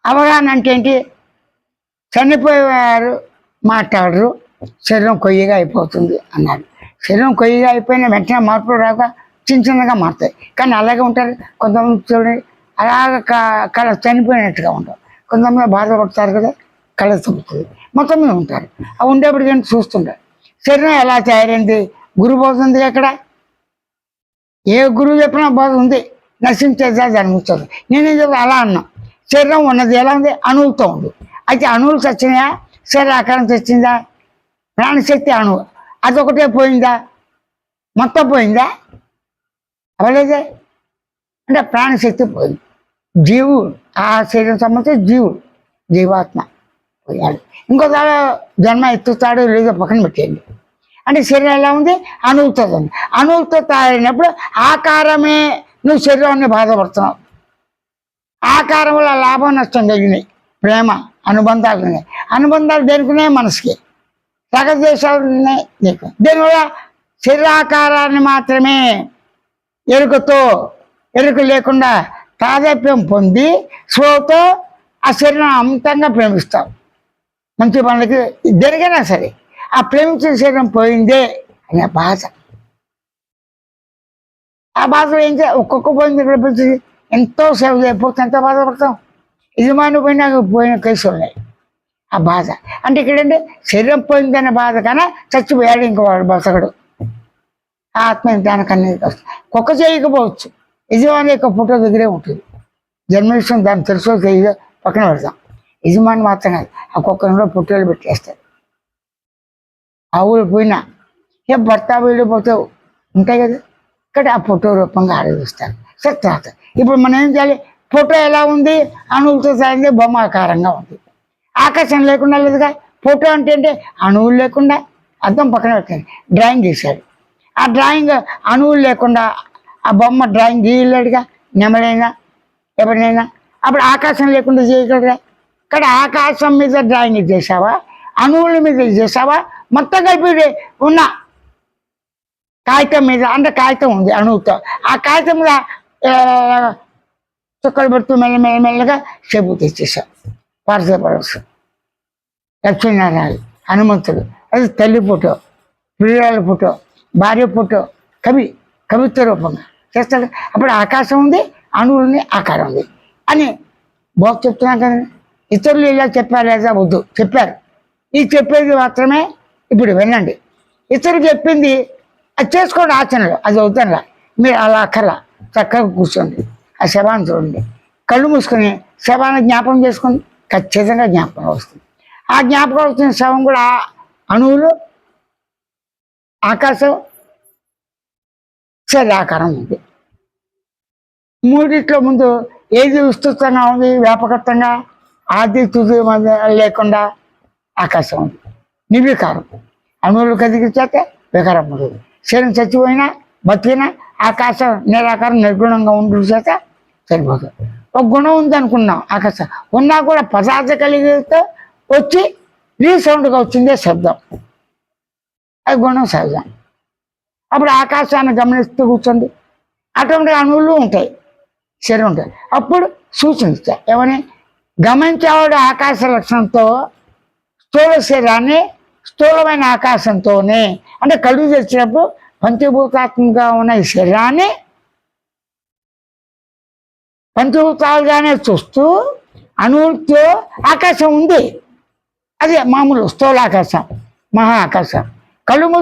అవగాహన అంటే ఏంటి? చనిపోయేవారు మాట్లాడరు, శరీరం కొయ్యగా అయిపోతుంది అన్నారు. శరీరం కొయ్యగా అయిపోయిన వెంటనే మార్పులు రాక చిన్నగా మారుతాయి. కానీ అలాగే ఉంటారు కొంతమంది. చూడండి, అలాగ కళ చనిపోయినట్టుగా ఉంటారు. కొంతమంది బాధపడతారు కదా, కళ తగ్గుతుంది. మొత్తం మీద ఉంటారు. అవి ఉండేప్పటికీ ఏంటి చూస్తుంటారు. శరీరం ఎలా తయారైంది? గురు బోధ ఉంది అక్కడ. ఏ గురువు చెప్పినా బోధ ఉంది. నశించేదా జన్మించదు. నేనేం చెప్పి అలా అన్నా. శరీరం ఉన్నది ఎలా ఉంది? అణువుతో ఉంది. అయితే అణువులు చచ్చినాయా? శరీరాకారం తెచ్చిందా? ప్రాణశక్తి అణువు అదొకటే పోయిందా? మొత్తం పోయిందా? అవలేదే. అంటే ప్రాణశక్తి పోయింది. జీవుడు, ఆ శరీరం సంబంధించి జీవుడు, జీవాత్మ పోయాడు. ఇంకోసారి జన్మ ఎత్తుతాడు లేదో పక్కన పెట్టేయండి. అంటే శరీరం ఎలా ఉంది? అణువుతో ఉంది. అణువుతో తయారైనప్పుడు ఆకారమే నువ్వు శరీరాన్ని బాధపడుతున్నావు. ఆకారం వల్ల లాభం నష్టం కలిగినాయి. ప్రేమ అనుబంధాలు ఉన్నాయి. అనుబంధాలు దేనికున్నాయి? మనసుకి. రకదేశాలు ఉన్నాయి నీకు. దీనివల్ల శరీరాకారాన్ని మాత్రమే ఎరుక లేకుండా తాదాప్యం పొంది స్లోతో ఆ శరీరం అమితంగా ప్రేమిస్తావు. మంచి పనులకి దేనికైనా సరే ఆ ప్రేమించిన శరీరం పోయిందే అనే బాధ. ఆ బాధలో ఏం ఒక్కొక్క పోయింది ఇక్కడ పిలిచి ఎంతో సేవ చేయకపోతే ఎంత బాధపడతాం. యజమాని పోయిన కేసులు ఉన్నాయి. ఆ బాధ అంటే ఇక్కడంటే శరీరం పోయిందనే బాధ కన్నా చచ్చిపోయాడు ఇంకో వాడు బతకడు. ఆత్మ దానికన్నీ వస్తుంది. కుక్క చేయకపోవచ్చు, యజమాని యొక్క ఫోటో దగ్గరే ఉంటుంది. జన్మవిషయం దాన్ని తెలుసో తెలియదో పక్కన పెడతాం. యజమాని మాత్రం కాదు, ఆ కుక్కను ఫోటోలు పెట్టేస్తారు. ఆవులు పోయినా ఏ భర్త వెళ్ళిపోతే ఉంటాయి కదా, ఇక్కడ ఆ ఫోటో రూపంగా ఆరాధిస్తారు. సరే తర్వాత ఇప్పుడు మనం ఏం చేయాలి? ఫోటో ఎలా ఉంది? అణువులతో సాగింది, బొమ్మాకారంగా ఉంది. ఆకాశం లేకుండా లేదుగా. ఫోటో అంటే అణువులు లేకుండా అర్థం పక్కన పెట్టండి. డ్రాయింగ్ గీశాడు. ఆ డ్రాయింగ్ అణువులు లేకుండా ఆ బొమ్మ డ్రాయింగ్ గీయలేడుగా. నెమలైనా ఎవరినైనా అప్పుడు ఆకాశం లేకుండా చేయగలరా? ఇక్కడ ఆకాశం మీద డ్రాయింగ్ చేసావా, అణువుల మీద చేసావా, మొత్తం కలిపి ఉన్న కాగితం మీద. అంటే కాగితం ఉంది అణువుతో. ఆ కాగితం మీద చుక్కలు పెడుతూ మెల్లగా షేపు తెచ్చేసావు. పార్సపరసు లక్ష్మీనారాయణ, హనుమంతుడు, అది తల్లి ఫోటో, పిల్లల ఫోటో, భార్య ఫోటో, కవిత్వ రూపంగా చేస్తాడు. అప్పుడు ఆకాశం ఉంది, అణువులు ఉంది, ఆకారం ఉంది అని బాగు చెప్తున్నా కదా. ఇతరులు ఇలా చెప్పారు లేదా? వద్దు, చెప్పారు. ఇది చెప్పేది మాత్రమే ఇప్పుడు వినండి. ఇతరులు చెప్పింది అది చేసుకోండి ఆచరణలో. అది అవుతానులా మీరు అలా అక్కర్లా. చక్కగా కూర్చోండి, ఆ శవాన్ని చూడండి, కళ్ళు మూసుకొని శవాన్ని జ్ఞాపకం చేసుకోండి. ఖచ్చితంగా జ్ఞాపకం వస్తుంది. ఆ జ్ఞాపకం వచ్చిన శవం కూడా అణువులు, ఆకాశం, శరీరాకారం ఉంది. మూడిట్లో ముందు ఏది విస్తృతంగా ఉంది? వ్యాపకత్వంగా ఆది తుది లేకుండా ఆకాశం ఉంది. నిర్వికారం. అణువులు కదిలిచేస్తే వికారం ఉంటుంది. శరీరం చచ్చిపోయినా బతికినా ఆకాశం నిరాకారం నిర్గుణంగా ఉండు చేత సరిపోతుంది. ఒక గుణం ఉంది అనుకున్నాం, ఆకాశం ఉన్నా కూడా పదార్థ కలిగితే వచ్చి రీసౌండ్గా వచ్చిందే శబ్దం. అది గుణం సహజం. అప్పుడు ఆకాశాన్ని గమనిస్తూ కూర్చోండి. అటువంటి అణువులు ఉంటాయి, శరీరం ఉంటాయి. అప్పుడు సూచనిస్తాయి ఏమని? గమనించేవాడు ఆకాశ లక్షణంతో స్థూల శరీరాన్ని స్థూలమైన ఆకాశంతోనే, అంటే కళ్ళు తెచ్చినప్పుడు పంచభూతాత్మకంగా ఉన్న ఈ శరీరాన్ని పంచభూతాలుగానే చూస్తూ అణువులతో ఆకాశం ఉంది. అది మామూలు స్థూలాకాశం, మహా ఆకాశం. కళ్ళు మూసి